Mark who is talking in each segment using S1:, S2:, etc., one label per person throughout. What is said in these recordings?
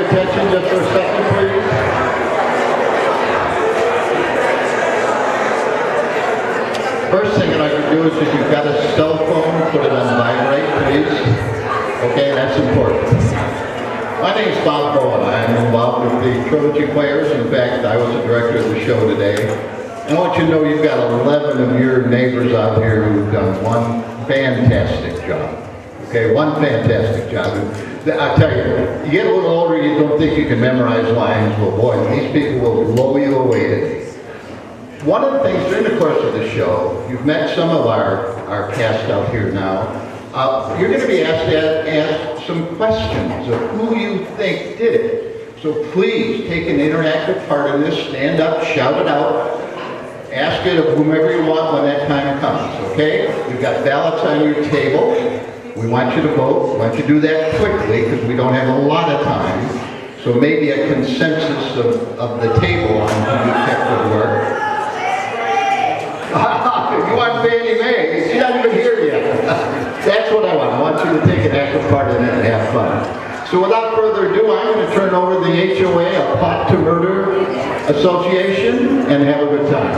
S1: attention just for a second, please? First thing that I can do is if you've got a cell phone, put it on vibrate, please. Okay, that's important. My name is Bob Bowen. I'm involved with the Trilogy Players. In fact, I was the director of the show today. And I want you to know you've got 11 of your neighbors out here who've done one fantastic job. Okay, one fantastic job. I'll tell you, you get a little older, you don't think you can memorize lines. Well, boy, these people will blow you away today. One of the things during the course of the show, you've met some of our cast out here now. You're going to be asked to ask some questions of who you think did it. So please take an interactive part in this. Stand up, shout it out. Ask it of whomever you want when that time comes, okay? You've got ballots on your table. We want you to vote. We want you to do that quickly because we don't have a lot of time. So maybe a consensus of the table on who you pick would work. You want Fannie Mae? She's not even here yet. That's what I want. I want you to take an active part in it and have fun. So without further ado, I'm going to turn over the HOA, a Plot to Murder Association, and have a good time.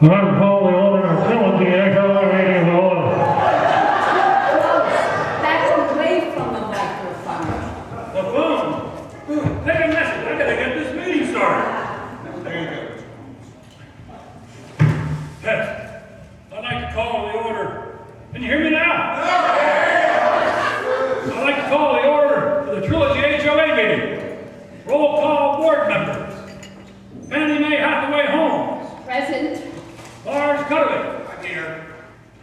S2: I'm Paul, the owner of Trilogy, radio.
S3: Back away from the microphone.
S2: The phone? Take a message. I gotta get this meeting started. There you go. Pet, I'd like to call the order. Can you hear me now? I'd like to call the order for the Trilogy HOA meeting. Roll call board members. Fannie Mae Hathaway Homes.
S3: Present.
S2: Lars Cuddick. I'm here.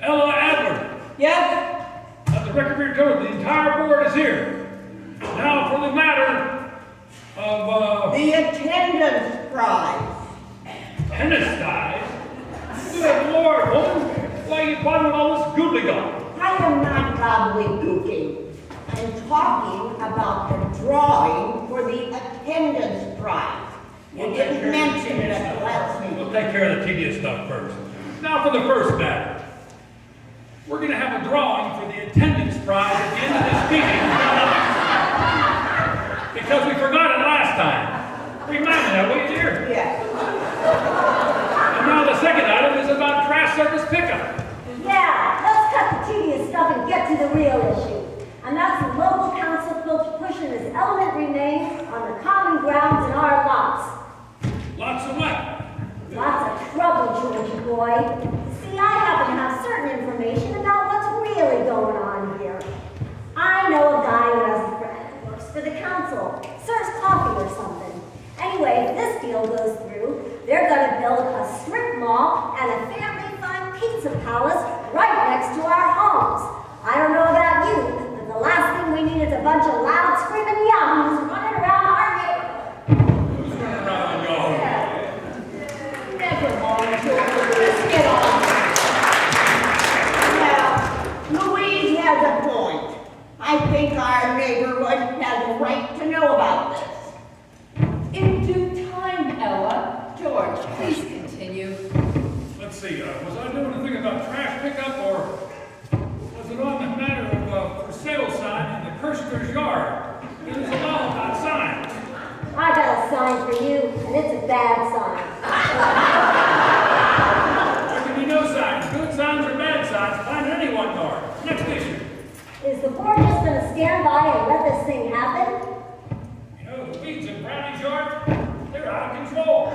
S2: Ella Adler.
S3: Yes.
S2: Let the record be recorded. The entire board is here. Now for the matter of,
S4: the attendance prize.
S2: tennis guys. Good Lord, woman. Why are you bothering with all this gobbledygook?
S4: I am not gobbledygooking. I'm talking about the drawing for the attendance prize. You didn't mention it at the last meeting.
S2: We'll take care of the tedious stuff first. Now for the first matter. We're going to have a drawing for the attendance prize at the end of this meeting. Because we forgot it last time. Remind me that, will you, dear?
S4: Yes.
S2: And now the second item is about trash service pickup.
S5: Yeah, let's cut the tedious stuff and get to the real issue. And that's the local council pushing this element remains on the common grounds in our lots.
S2: Lots of what?
S5: Lots of trouble, Georgie boy. See, I happen to have certain information about what's really going on here. I know a guy who has a friend who works for the council, serves coffee or something. Anyway, if this deal goes through, they're going to build a strip mall and a family-fun pizza palace right next to our homes. I don't know about you, but the last thing we need is a bunch of loud screaming yahoos running around our neighborhood.
S2: Who's running around, y'all?
S4: Never mind, George. Let's get on. Now, Louise has a point. I think our neighborhood has a right to know about this.
S5: stand by and let this thing happen?
S2: You know, the weeds in Brownie's yard, they're out of control.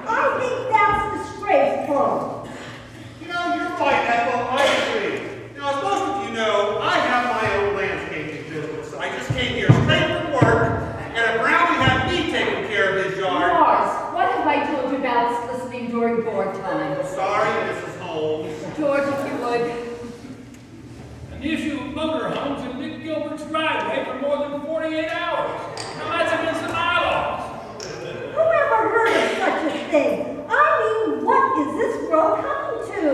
S5: I think that's disgraceful.
S6: You know, you're right, Ethel. I agree. Now, as most of you know, I have my own landscaping business. I just came here straight from work, and a Brownie had me taking care of his yard.
S3: Lars, what have I told you about listening during board time?
S6: Sorry, Mrs. Holmes.
S3: George, if you would.
S2: And the issue of motorhomes in Dick Gilbert's driveway for more than 48 hours. Now that's against the bylaws.
S5: Whoever heard of such a thing? I mean, what is this world coming to?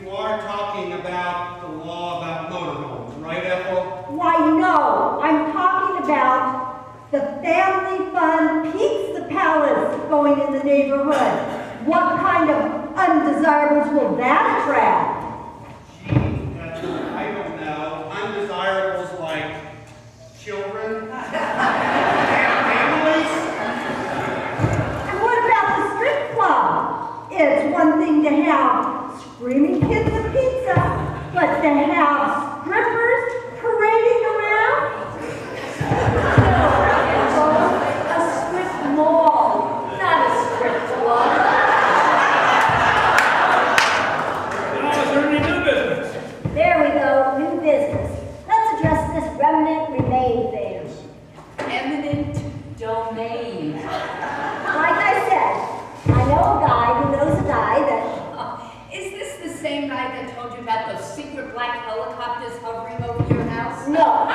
S6: You are talking about the law about motorhomes, right, Ethel?
S5: Why, no, I'm talking about the family fun Pizza Palace going in the neighborhood. What kind of undesirables will that attract?
S6: Gee, I don't know. Undesirables like children? Families?
S5: And what about the strip club? It's one thing to have screaming kids of pizza, but to have strippers parading around?
S3: A strip mall, not a strip club.
S2: Now, is there any new business?
S5: There we go, new business. Let's address this remnant remain thing.
S3: Eminent domain.
S5: Like I said, I know a guy who knows a guy that...
S3: Is this the same guy that told you about those secret black helicopters hovering over your house?
S5: No,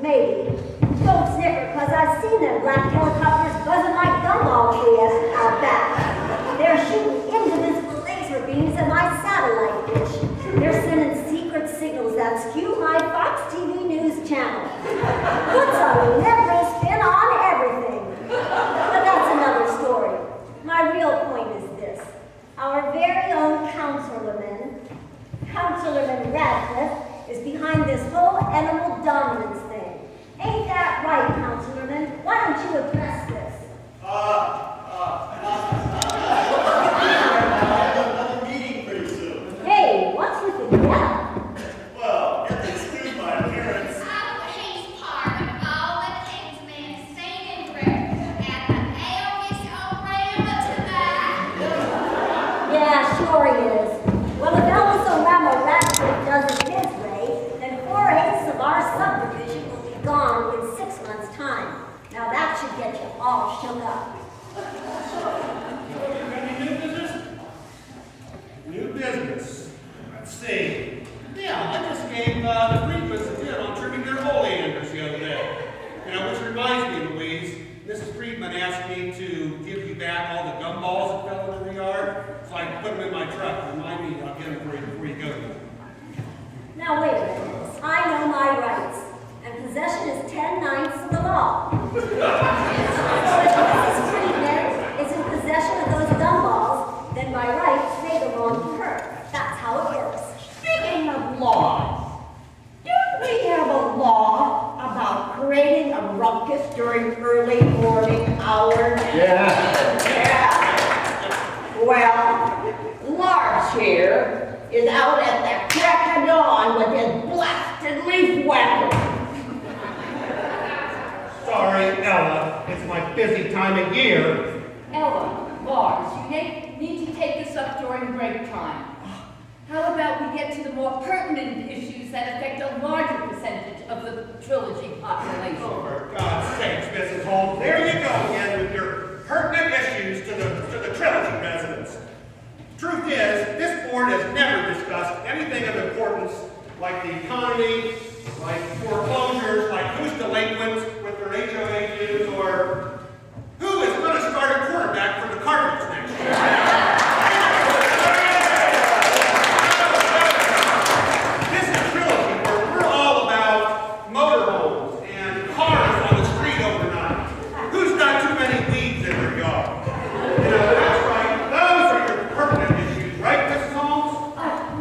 S5: maybe. Don't snicker, because I've seen them black helicopters buzzing like gumball trees out back. They're shooting invisible laser beams at my satellite dish. They're sending secret signals that skew my Fox TV News channel. Puts a liberal spin on everything. But that's another story. My real point is this. Our very own Councilwoman Radcliffe, is behind this whole animal dominance thing. Ain't that right, Councilwoman? Why don't you address this?
S7: Another meeting pretty soon.
S5: Hey, what's with the yell?
S7: Well, you have to excuse my appearance.
S8: He's part of all the Kingsmen singing group at the Elvis O'Rama tonight.
S5: Yeah, sure he is. Well, if Elvis O'Rama Radcliffe does it his way, then 4/8 of our subdivision will be gone in 6 months' time. Now that should get you all shook up.
S2: You got any new business?
S6: New business. Let's see. Yeah, I just gave the Friedmans a bid on trimming their oleanders the other day. You know, which reminds me, Louise, Mrs. Friedman asked me to give you back all the gumballs that fell into the yard, so I can put them in my truck. Remind me, I'll get them for you before you go.
S5: Now wait a minute. I know my rights, and possession is 10/9 of the law. So if Mrs. Friedman is in possession of those gumballs, then by rights they belong to her. That's how it works.
S4: Speaking of laws, don't we have a law about creating a ruckus during early morning hours?
S1: Yeah.
S4: Yeah. Well, Lars here is out at the crack of dawn with his blasted leaf whacker.
S6: Sorry, Ella. It's my busy time of year.
S3: Ella, Lars, you need to take this up during break time. How about we get to the more pertinent issues that affect a larger percentage of the Trilogy population?
S6: Oh, for God's sakes, Mrs. Holmes, there you go again with your pertinent issues to the Trilogy residents. Truth is, this board has never discussed anything of importance like the economy, like foreclosures, like who's delinquent with their HOA dues, or who is going to start a quarterback for the Cardinals next year. This is Trilogy, where we're all about motorhomes and cars on the street overnight. Who's got too many weeds in their yard? You know, that's right. Those are your pertinent issues, right, Mrs. Holmes?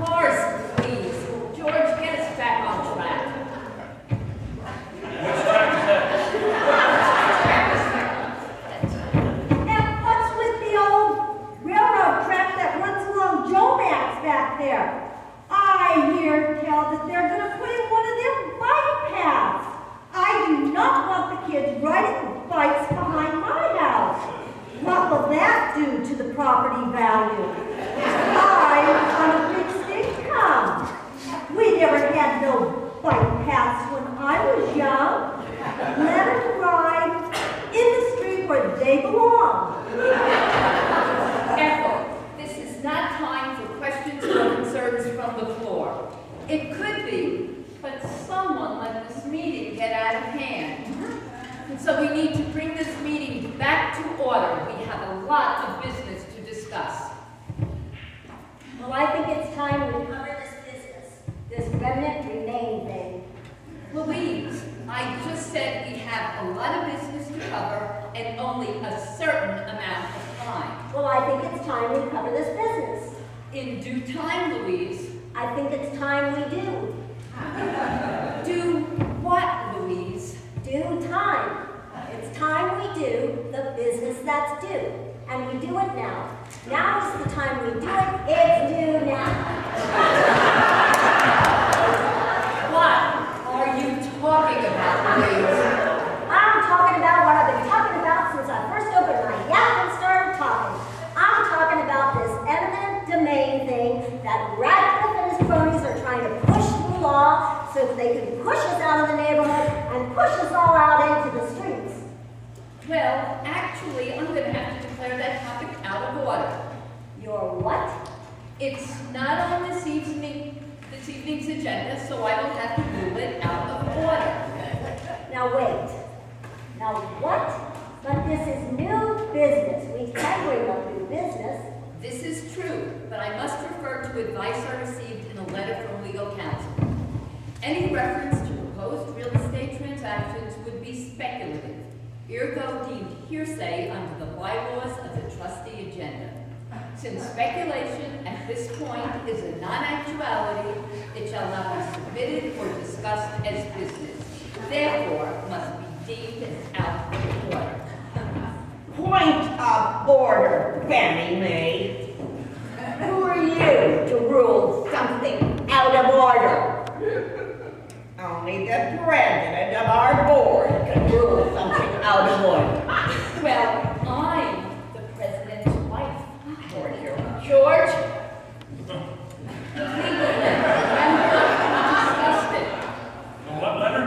S3: Lars, please. George, get us back on track.
S2: Which track is that?
S5: I hear tell that they're going to put in one of them bike paths. I do not want the kids riding bikes behind my house. What will that do to the property value? I'm on a fixed income. We never had no bike paths when I was young. Let them ride in the street where they belong.
S3: Ethel, this is not time for questions or concerns from the floor. It could be, but someone let this meeting get out of hand. And so we need to bring this meeting back to order. We have a lot of business to discuss.
S5: Well, I think it's time we cover this business, this remnant remain thing.
S3: Louise, I just said we have a lot of business to cover and only a certain amount of time.
S5: Well, I think it's time we cover this business.
S3: In due time, Louise.
S5: I think it's time we do.
S3: Do what, Louise?
S5: Due time. It's time we do the business that's due. And we do it now. Now is the time we do it. It's due now.
S3: What are you talking about, Louise?
S5: I'm talking about what I've been talking about since I first opened my yap and started talking. I'm talking about this eminent domain thing that Radcliffe and his cronies are trying to push through law so that they can push us out of the neighborhood and push us all out into the streets.
S3: Well, actually, I'm going to have to declare that topic out of order.
S5: Your what?
S3: It's not on this evening's agenda, so I will have to move it out of order.
S5: Now wait. Now what? But this is new business. We can bring up new business.
S3: This is true, but I must refer to advice I received in a letter from legal counsel. Any reference to proposed real estate transactions would be speculative, ergo deemed hearsay under the bylaws of the trustee agenda. Since speculation at this point is a non-actuality, it shall not be submitted or discussed as business. Therefore, must be deemed as out of order.
S4: Point of order, Fannie Mae. Who are you to rule something out of order? Only the president of our board can rule something out of order.
S3: Well, I'm the president's wife, George. The legal letter, remember? We discussed it.
S2: What letter?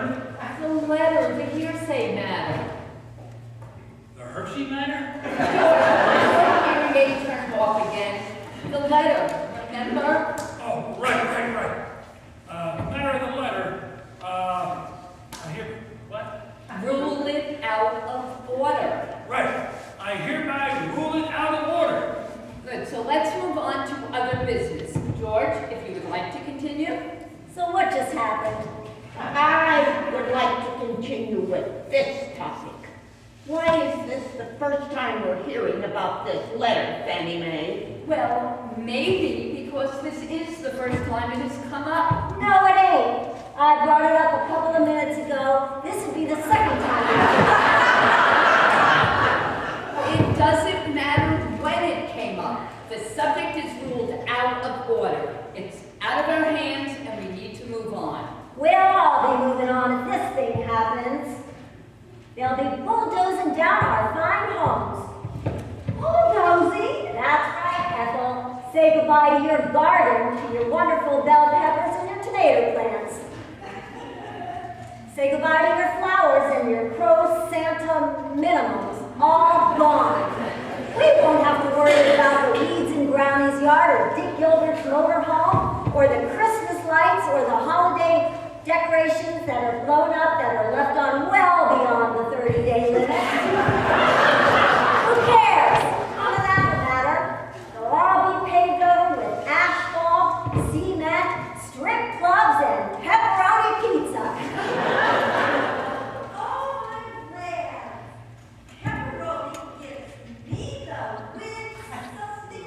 S3: The letter, the hearsay matter.
S2: The Hershey matter?
S3: George, your hearing aid turned off again. The letter, remember?
S2: Oh, right. Matter of the letter. I hear, what?
S3: Rule it out of order.
S2: Right. I hereby rule it out of order.
S3: Good, so let's move on to other business. George, if you would like to continue.
S5: So what just happened?
S4: I would like to continue with this topic. Why is this the first time we're hearing about this letter, Fannie Mae?
S3: Well, maybe because this is the first time it has come up.
S5: No, it ain't. I brought it up a couple of minutes ago. This would be the second time.
S3: It doesn't matter when it came up. The subject is ruled out of order. It's out of our hands and we need to move on.
S5: We'll all be moving on if this thing happens. They'll be bulldozing down our fine homes. Bulldozing? That's right, Ethel. Say goodbye to your garden, to your wonderful bell peppers and your tomato plants. Say goodbye to your flowers and your Pro-Santa minimums. All gone. We won't have to worry about the weeds in Brownie's yard or Dick Gilbert's motorhome or the Christmas lights or the holiday decorations that are blown up that are left on well beyond the 30-day limit. Who cares? None of that will matter. They'll all be paved over with asphalt, cement, strip clubs, and pepperoni pizza. Oh, I'm glad. Pepperoni gives me the wits of the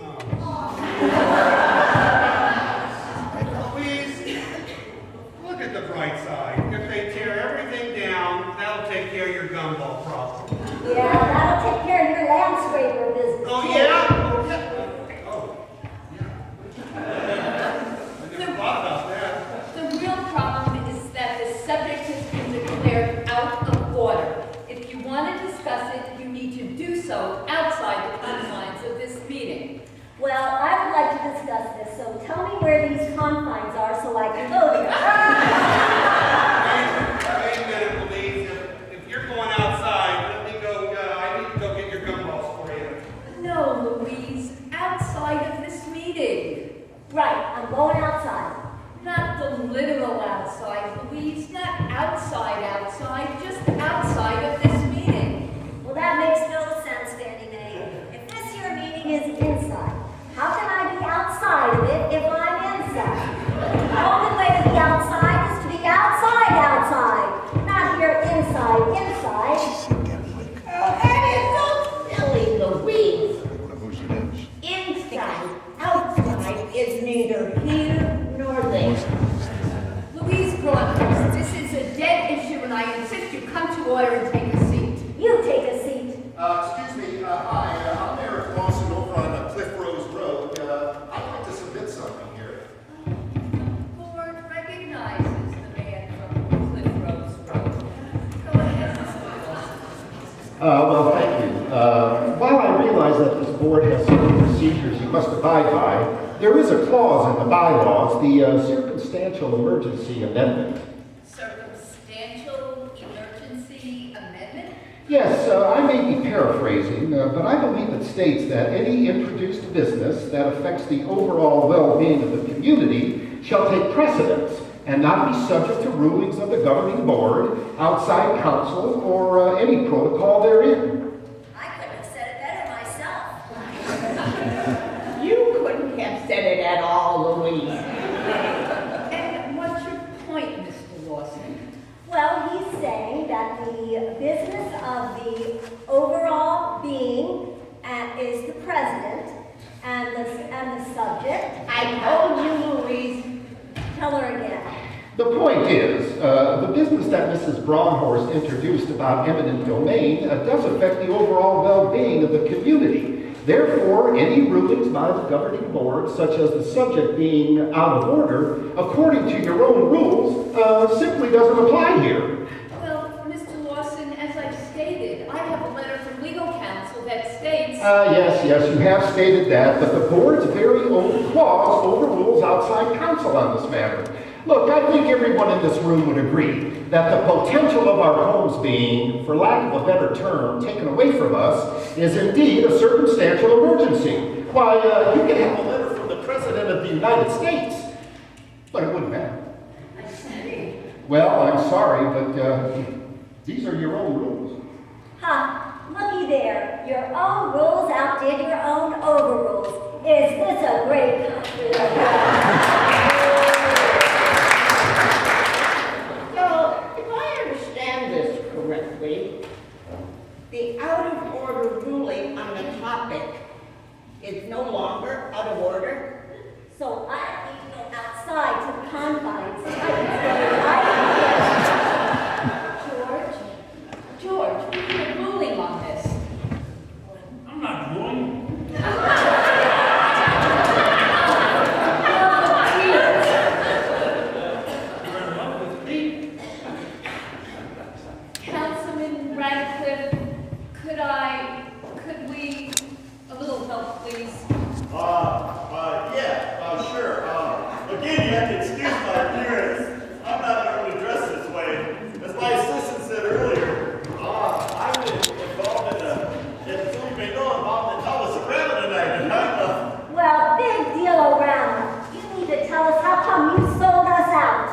S6: Please, look at the bright side. If they tear everything down,
S9: Well, thank you. While I realize that this board has certain procedures you must abide by, there is a clause in the bylaws, the circumstantial emergency amendment.
S3: Circumstantial emergency amendment?
S9: Yes, I may be paraphrasing, but I believe it states that any introduced business that affects the overall well-being of the community shall take precedence and not be subject to rulings of the governing board, outside counsel, or any protocol therein.
S5: I couldn't have said it better myself.
S4: You couldn't have said it at all, Louise.
S3: And what's your point, Mr. Lawson?
S5: Well, he's saying that the business of the overall being is the president and the subject.
S4: I told you, Louise.
S5: Tell her again.
S9: The point is, the business that Mrs. Braunhorst introduced about eminent domain does affect the overall well-being of the community. Therefore, any rulings by the governing board, such as the subject being out of order, according to your own rules, simply doesn't apply here.
S3: Well, Mr. Lawson, as I stated, I have a letter from legal counsel that states...
S9: Yes, you have stated that, but the board's very own clause overrules outside counsel on this matter. Look, I think everyone in this room would agree that the potential of our homes being, for lack of a better term, taken away from us is indeed a circumstantial emergency. Why, you can have a letter from the President of the United States, but it wouldn't matter.
S3: I see.
S9: Well, I'm sorry, but these are your own rules.
S5: Ha! Looky there. Your own rules outdid your own overrules. Is this a great country?
S4: So, if I understand this correctly, the out-of-order ruling on the topic is no longer out of order?
S5: So I need to go outside to the confines.
S3: George, we need a ruling on this.
S2: I'm not ruling. You're in love with me?
S3: Councilman Radcliffe, could we, a little help, please?
S7: Sure. Again, you have to excuse my appearance. I'm not normally dressed this way. As my assistant said earlier, I've been involved in some may know, involved in Thomas around tonight, and I'm
S5: Well, big deal around. You need to tell us how come you sold us out.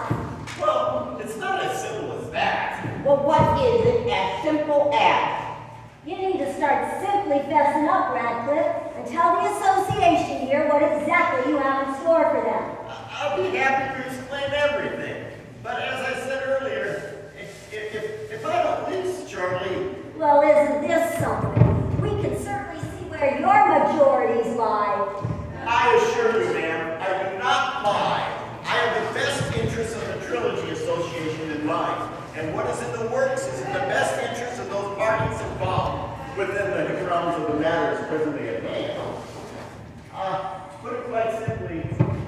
S7: well, it's not as simple as that.
S4: Well, what is it as simple as?
S5: You need to start simply fessing up, Radcliffe, and tell the association here what exactly you have in store for them.
S7: I'll be happy to explain everything. But as I said earlier, if I don't lease Charlie,
S5: Well, isn't this something? We can certainly see where your majorities lie.
S7: I assure you, ma'am, I do not lie. I have the best interests of the Trilogy Association in mind. And what is in the works is in the best interest of those parties involved within the realms of the matters presently at hand. Put it quite simply,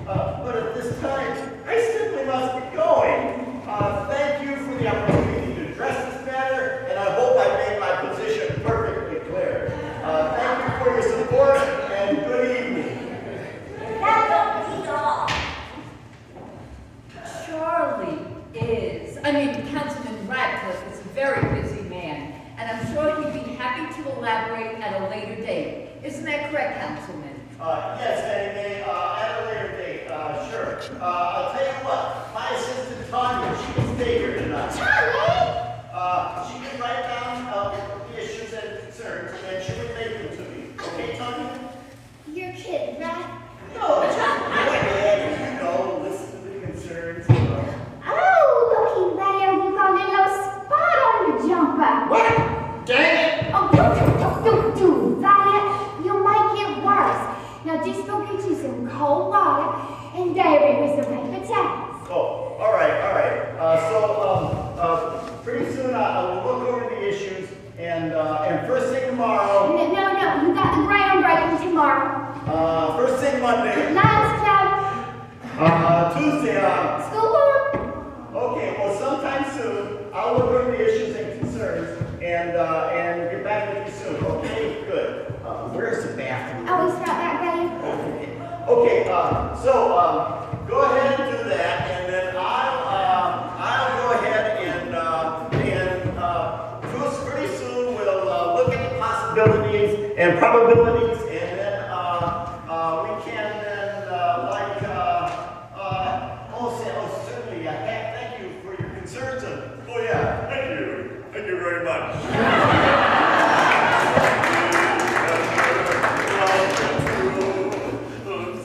S7: but at this time, I simply must be going. Thank you for the opportunity to address this matter, and I hope I made my position perfectly clear. Thank you for your support, and good evening.
S5: That don't mean all.
S3: Councilman Radcliffe is a very busy man, and I'm sure he'd be happy to elaborate at a later date. Isn't that correct, Councilman?
S7: Yes, Fannie Mae, at a later date, sure. I'll tell you what, my assistant Tanya, she can stay here tonight. She can write down the issues and concerns, and she can make them to me. Okay, Tanya?
S8: You're kidding, right?
S7: No, just go ahead, you know, listen to the concerns.
S8: Oh, looky there, you got a little spot on your jumper.
S7: What? Dang it!
S8: Oh, don't, that. You'll make it worse. Now just go get you some cold water and dairy with some paper towels.
S7: Oh, all right. Pretty soon I will look over the issues, and first thing tomorrow.
S8: No, you got the groundbreaking tomorrow.
S7: First thing Monday. probabilities, and then we can then certainly. Thank you for your concerns. Oh yeah, thank you very much.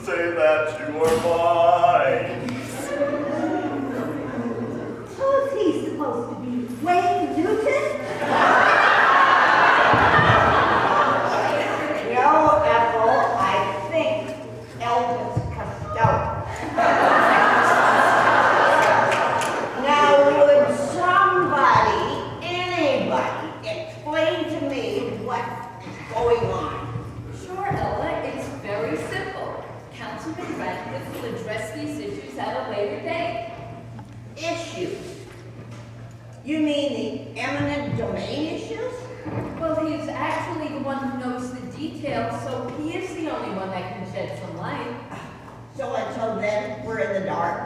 S7: Say that you are mine.
S5: Who's he supposed to be? Wayne Newton?
S4: No, Ethel, I think Elvis Costello. Now, would somebody, anybody, explain to me what's going on?
S3: Sure, Ella, it's very simple. Councilman Radcliffe will address these issues at a later date.
S4: Issues? You mean the eminent domain issues?
S3: Well, he is actually the one who knows the details, so he is the only one that can shed some light.
S4: So until then, we're in the dark.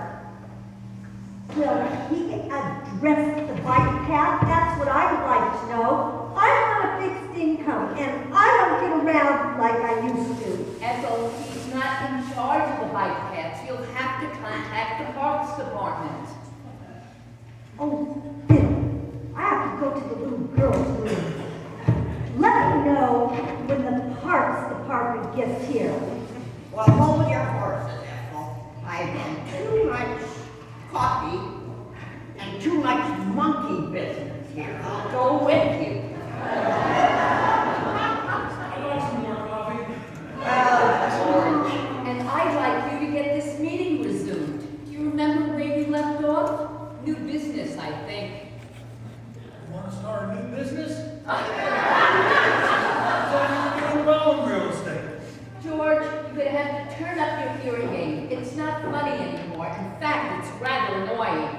S5: Will he address the bike path? That's what I would like to know. I'm on a fixed income, and I don't get around like I used to.
S3: Ethel, he's not in charge of the bike paths. You'll have to contact the Parks Department.
S5: Oh, Bill, I have to go to the little girl's room. Let me know when the Parks Department gets here.
S4: Well, hold your horses, Ethel. I've had too much coffee and too much monkey business here. I'll go with you.
S2: I'd like some more coffee.
S4: George.
S3: And I'd like you to get this meeting resumed. Do you remember where you left off? New business, I think.
S2: You want to start a new business? Something wrong with real estate.
S3: George, you're going to have to turn up your hearing aid. It's not funny anymore. In fact, it's rather annoying.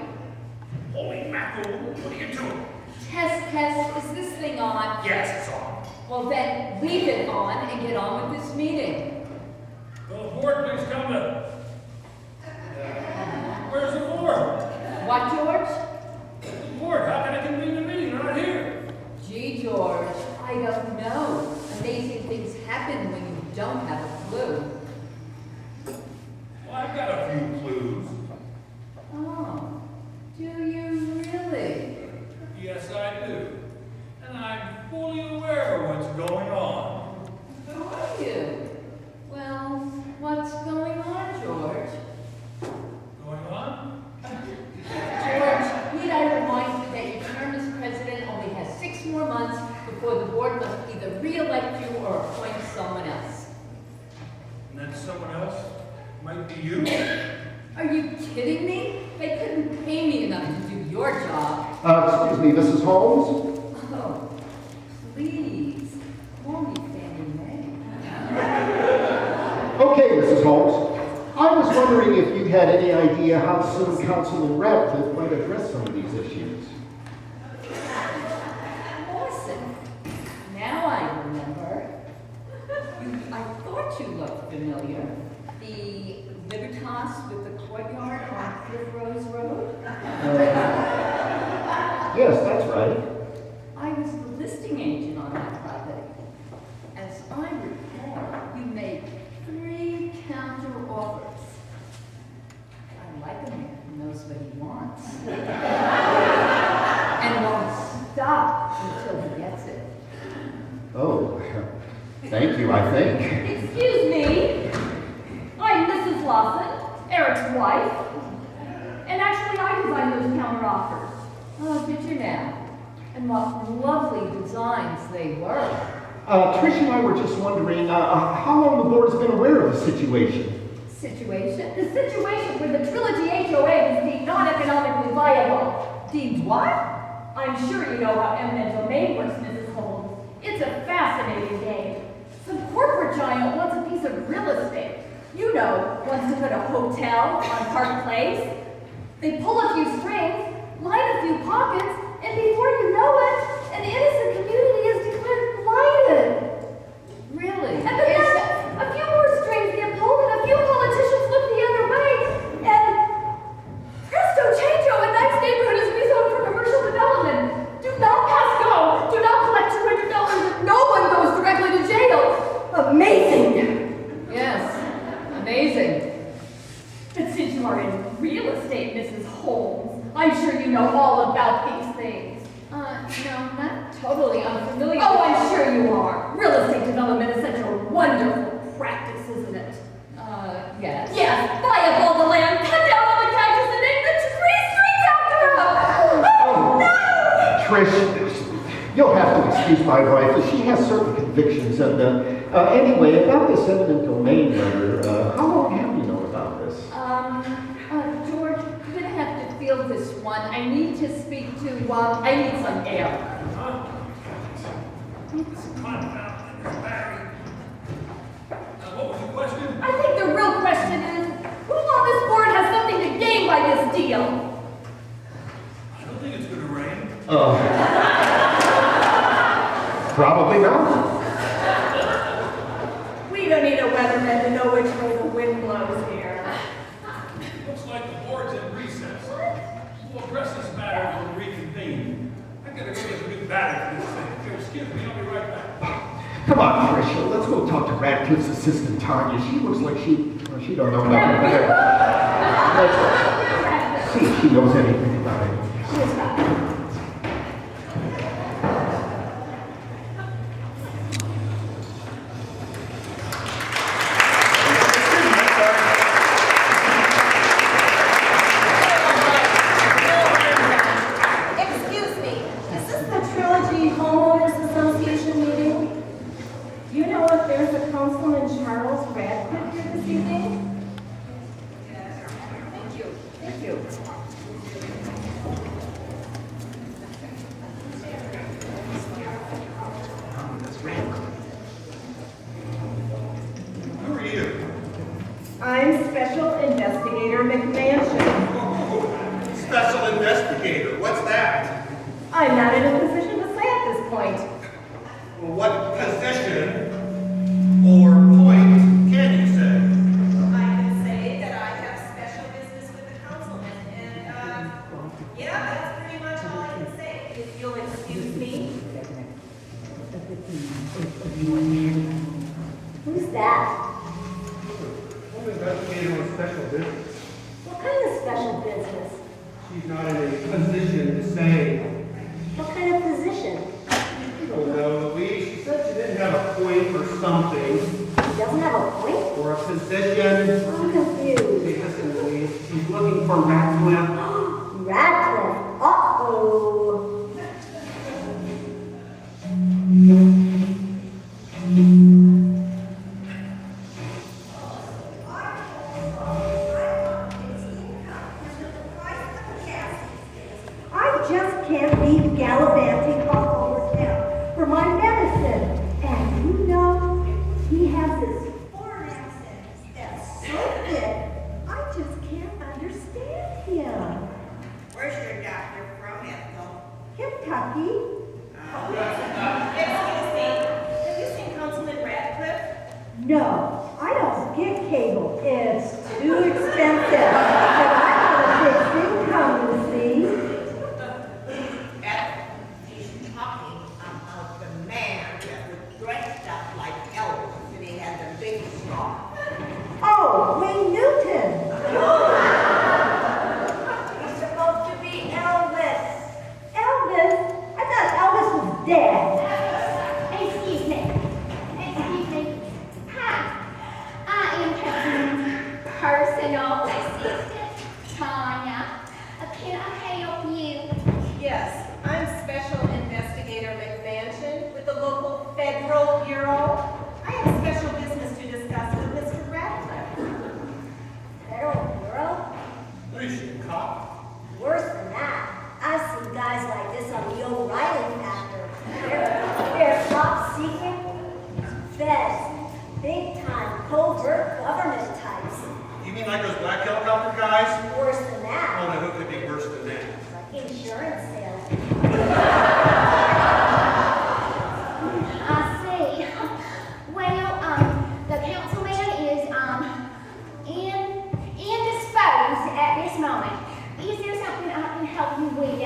S2: Holy mackerel, what are you doing?
S3: Test. Is this thing on?
S2: Yes, it's on.
S3: Well, then leave it on and get on with this meeting.
S2: Will the board please come to... Where's the board?
S3: What, George?
S2: The board, how can I convene the meeting? They're not here.
S3: Gee, George, I don't know. Amazing things happen when you don't have a clue.
S2: Well, I've got a few clues.
S3: Oh, do you really?
S2: Yes, I do. And I'm fully aware of what's going on.
S3: Are you? Well, what's going on, George?
S2: Going on?
S3: George, need I remind you that your term as president only has 6 more months before the board must either re-elect you or appoint someone else.
S2: And then someone else might be you?
S3: Are you kidding me? They couldn't pay me enough to do your job.
S9: Excuse me, Mrs. Holmes?
S3: Oh, please, call me Fannie Mae.
S9: Okay, Mrs. Holmes. I was wondering if you had any idea how soon Councilman Radcliffe might address some of these issues.
S3: Lawson, now I remember. I thought you looked familiar. The Libertas with the courtyard on Cliff Rose Road?
S9: Yes, that's right.
S3: I was the listing agent on that property. As I recall, you made 3 counter offers. I like a man who knows what he wants. And won't stop until he gets it.
S9: Oh, thank you, I think.
S8: Excuse me. I'm Mrs. Lawson, Eric's wife. And actually, I designed those counter offers.
S3: Oh, did you now? And what lovely designs they were.
S9: Trish and I were just wondering how long the board has been aware of the situation.
S3: Situation?
S8: The situation where the Trilogy HOA is deemed non-economically viable.
S3: Deemed what?
S8: I'm sure you know how eminent domain works, Mrs. Holmes. It's a fascinating game. Some corporate giant wants a piece of real estate. You know, wants to put a hotel on Park Place. They pull a few strings, line a few pockets, and before you know it, an innocent community is declared blighted.
S3: Really?
S8: And then a few more strings get pulled and a few politicians look the other way, and presto chango, a nice neighborhood is rezoned for commercial development. Do not pass go. Do not collect $200 and no one goes directly to jail. real estate, Mrs. Holmes. I'm sure you know all about these things.
S3: No, not totally unfamiliar.
S8: Oh, I'm sure you are. Real estate development is such a wonderful practice, isn't it?
S3: Yes.
S8: Yes, buy up all the land, cut down all the cactus, and name the tree streets after them. Oh,
S9: Trish, you'll have to excuse my wife. She has certain convictions. And anyway, about this eminent domain letter, how long have you known about this?
S3: George, you're gonna have to field this one. I need to speak to, I need some air.
S2: This confounded Barry. What was the question?
S8: I think the real question is, who on this board has something to gain by this deal?
S2: I don't think it's gonna rain.
S9: Probably not.
S8: We don't need a weatherman to know which way the wind blows here.
S2: Looks like the board's in recess. We'll address this matter when we reconvene. I gotta go get a new battery for this thing. If you'll excuse me, I'll be right back.
S9: Come on, Trish, let's go talk to Radcliffe's assistant, Tanya. She looks like she don't know nothing. Let's see if she knows anything about it.
S5: Excuse me, is this the Trilogy Homeowners Association meeting? Do you know if there's a Councilman Charles Radcliffe here this evening? Thank you. Thank you.
S6: Who are you?
S5: I'm Special Investigator McMansion.
S6: Special investigator. What's that?
S5: I'm not in a position to say at this point.
S6: Well, what position or point can you say?
S10: I can say that I have special business with the councilman, and, yeah, that's pretty much all I can say.
S5: If you'll excuse me. Who's that?
S11: Home investigator with special business.
S5: What kind of special business?
S11: She's not in a position to say.
S5: What kind of position?
S11: I don't know, Louise. She said she didn't have a point or something,
S5: He doesn't have a point?
S11: or a position.
S5: I'm confused.
S11: Hey, listen, Louise. She's looking for Radcliffe.
S5: Radcliffe. Uh-oh. I just can't leave gallivanting all over town for my medicine. And you know, he has this foreign accent that's so thick, I just can't understand him.
S10: Where's your doctor from, Ethel?
S5: Kentucky?
S10: Excuse me, have you seen Councilman Radcliffe?
S5: No, I don't get cable. It's too expensive. But I have a fixed income, you see.
S4: Ethel, he's talking about the man that was dressed up like Elvis and he had the big straw.
S5: Oh, Wayne Newton.
S10: He's supposed to be Elvis.
S5: Elvis? I thought Elvis was dead.
S12: Excuse me. Hi. I am Catherine's personal assistant, Tanya. Can I help you?
S10: Yes, I'm Special Investigator McMansion with the local Federal Bureau. I have special business to discuss with Mr. Radcliffe.
S5: Federal Bureau?
S6: What is she, a cop?
S5: Worse than that. I've seen guys like this on the O'Reilly factor. They're top secret feds, big time covert government types.
S6: You mean like those black helicopter guys?
S5: Worse than that.
S6: Oh, no, who could be worse than that?
S5: Like insurance sales.
S12: I see. Well, the councilman is indisposed at this moment. Is there something I can help you with?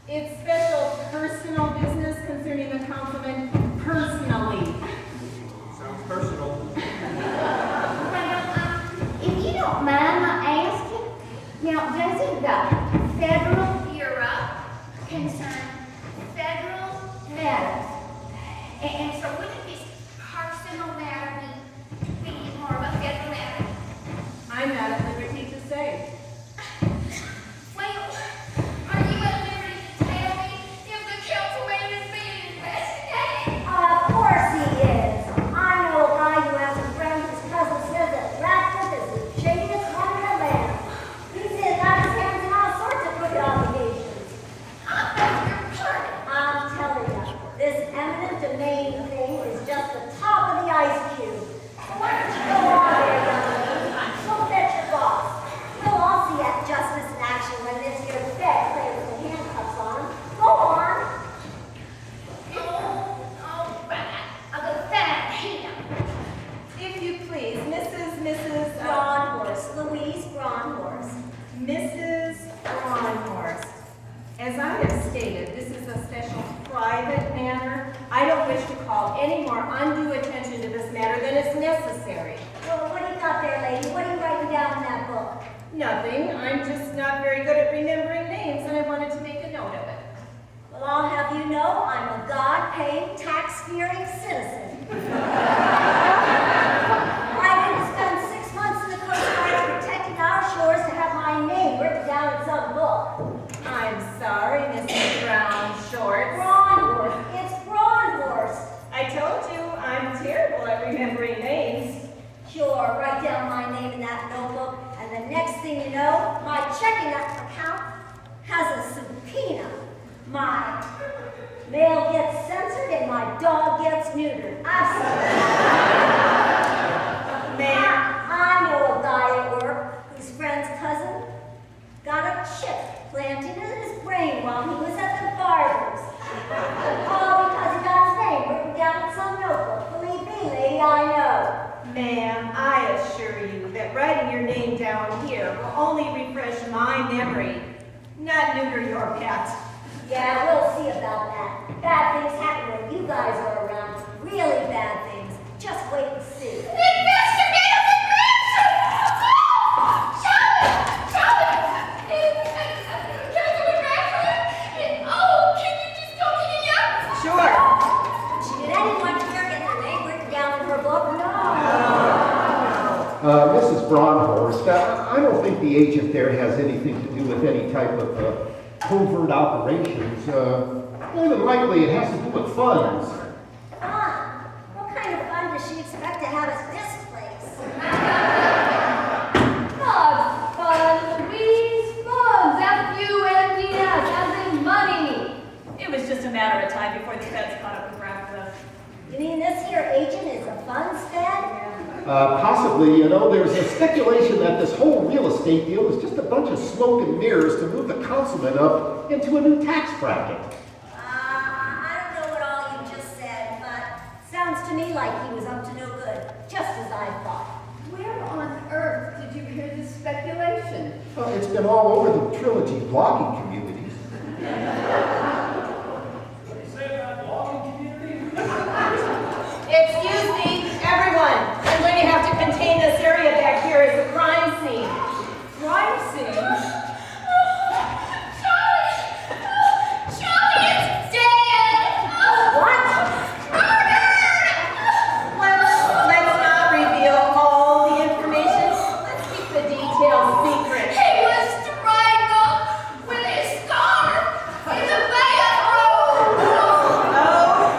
S10: It's special personal business concerning the councilman personally.
S6: Sounds personal.
S12: Well, if you don't mind my asking, Now, doesn't the Federal Bureau concern federal matters? And so wouldn't this personal matter be more of a federal matter?
S10: I'm not at liberty to say.
S12: Well, are you at liberty to tell me if the councilman is being investigated?
S5: Of course he is. I know a guy who has a friend whose cousin says that Radcliffe is the shadiest one in the land. He says that his hands in all sorts of crooked obligations.
S12: I beg your pardon.
S5: I'm telling you, this eminent domain thing is just the top of the ice cube. So why don't you go on there, young lady? Go fetch your boss. We'll all see that justice in action when this here Fed plays with the handcuffs on him. Go on.
S12: Oh, all right. I'll go find him.
S10: If you please, Mrs.
S5: Braunhorst, Louise Braunhorst.
S10: Mrs. Braunhorst. As I have stated, this is a special private matter. I don't wish to call any more undue attention to this matter than is necessary.
S5: Well, what do you got there, lady? What are you writing down in that book?
S10: Nothing. I'm just not very good at remembering names, and I wanted to make a note of it.
S5: Well, I'll have you know I'm a God-paying, tax-fearing citizen. I didn't spend 6 months in the Coast Guard protecting our shores to have my name written down in some book.
S10: I'm sorry, Mrs. Brown Shorts.
S5: Braunhorst. It's Braunhorst.
S10: I told you I'm terrible at remembering names.
S5: Sure, write down my name in that notebook, and the next thing you know, my checking account has a subpoena. My mail gets censored and my dog gets neutered. I know a guy at work whose friend's cousin got a chip planted in his brain while he was at the barber's. All because he got his name written down in some notebook. Believe me, lady, I know.
S10: Ma'am, I assure you that writing your name down here will only refresh my memory, not neuter your pet.
S5: Yeah, we'll see about that. Bad things happen when you guys are around. Really bad things. Just wait and see.
S12: Investigative aggressive! Charlie! Councilman Radcliffe? Oh, can you just go to the
S10: Sure.
S5: Did anyone here get their name written down in her book?
S9: Mrs. Braunhorst, I don't think the agent there has anything to do with any type of covert operations. More than likely, it has to do with funds.
S5: Fun? What kind of fun does she expect to have at this place?
S8: Funds, Louise, funds, F-U-N-D-S, as in money. It was just a matter of time before the feds caught up with Radcliffe.
S5: You mean this here agent is a funds fed?
S9: Possibly, you know, there's a speculation that this whole real estate deal is just a bunch of smoke and mirrors to move the councilman up into a new tax bracket.
S5: I don't know what all you just said, but sounds to me like he was up to no good, just as I thought.
S3: Where on earth did you hear this speculation?
S9: It's been all over the Trilogy blogging communities.
S10: Excuse me, everyone. I'm going to have to contain this area back here as a crime scene. Crime scene?
S12: Charlie is dead!
S5: What?
S10: Let's not reveal all the information. Let's keep the details secret.
S12: He was strangled with his scarf in the bathroom!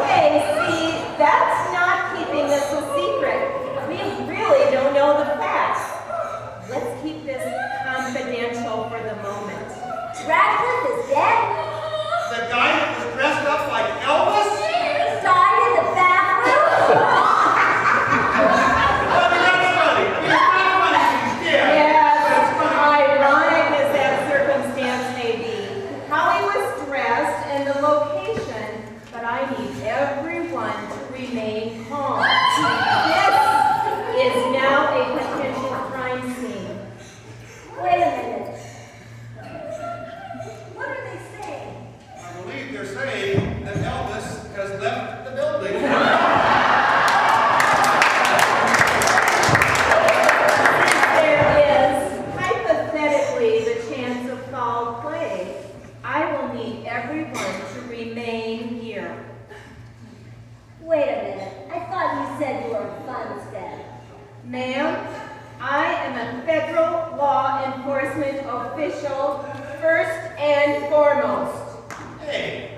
S10: Okay, see, that's not keeping this a secret. We really don't know the facts. Let's keep this confidential for the moment.
S5: Radcliffe is dead?
S6: The guy that was dressed up like Elvis?
S5: Died in the bathroom?
S6: I mean, that's funny. I mean, it's not funny when he's dead.
S10: Yes,
S6: That's funny.
S10: ironic as that circumstance may be. How he was dressed and the location, but I need everyone to remain calm. This is now a potential crime scene.
S5: Wait a minute. What are they saying?
S6: I believe they're
S10: Ma'am, I am a federal law enforcement official, first and foremost.
S6: Hey,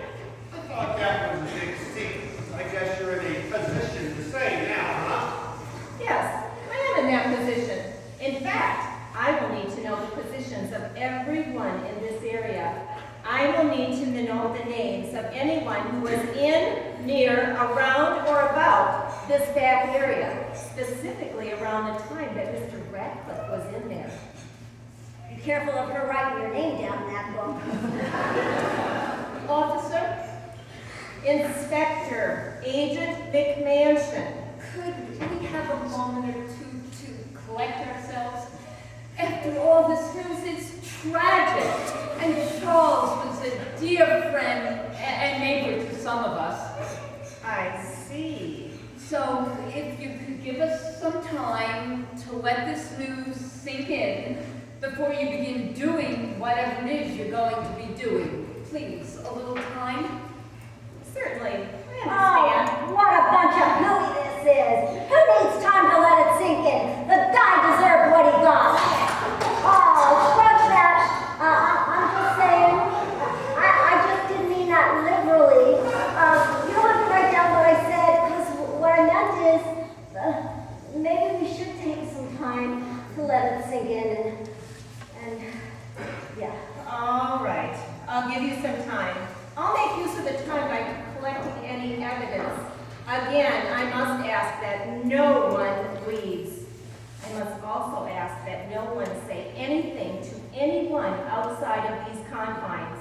S6: I thought that was a big secret. I guess you're in a position to say now, huh?
S10: Yes, I am in that position. In fact, I will need to know the positions of everyone in this area. I will need to know the names of anyone who was in, near, around, or about this back area, specifically around the time that Mr. Radcliffe was in there.
S5: Be careful of her writing your name down in that book.
S10: Officer, Inspector, Agent McMansion.
S3: Could we have a moment or two to collect ourselves? After all, this news is tragic, and Charles was a dear friend and neighbor to some of us.
S10: I see.
S3: So if you could give us some time to let this news sink in before you begin doing whatever it is you're going to be doing. Please, a little time?
S10: Certainly, I understand.
S5: Oh, what a bunch of hooey this is. Who needs time to let it sink in? The guy deserved what he got. Oh, scrunch that. I'm just saying, I just didn't mean that literally. You don't have to write down what I said, because what I meant is, maybe we should take some time to let it sink in and yeah.
S10: All right, I'll give you some time. I'll make use of the time by collecting any evidence. Again, I must ask that no one leaves. I must also ask that no one say anything to anyone outside of these confines.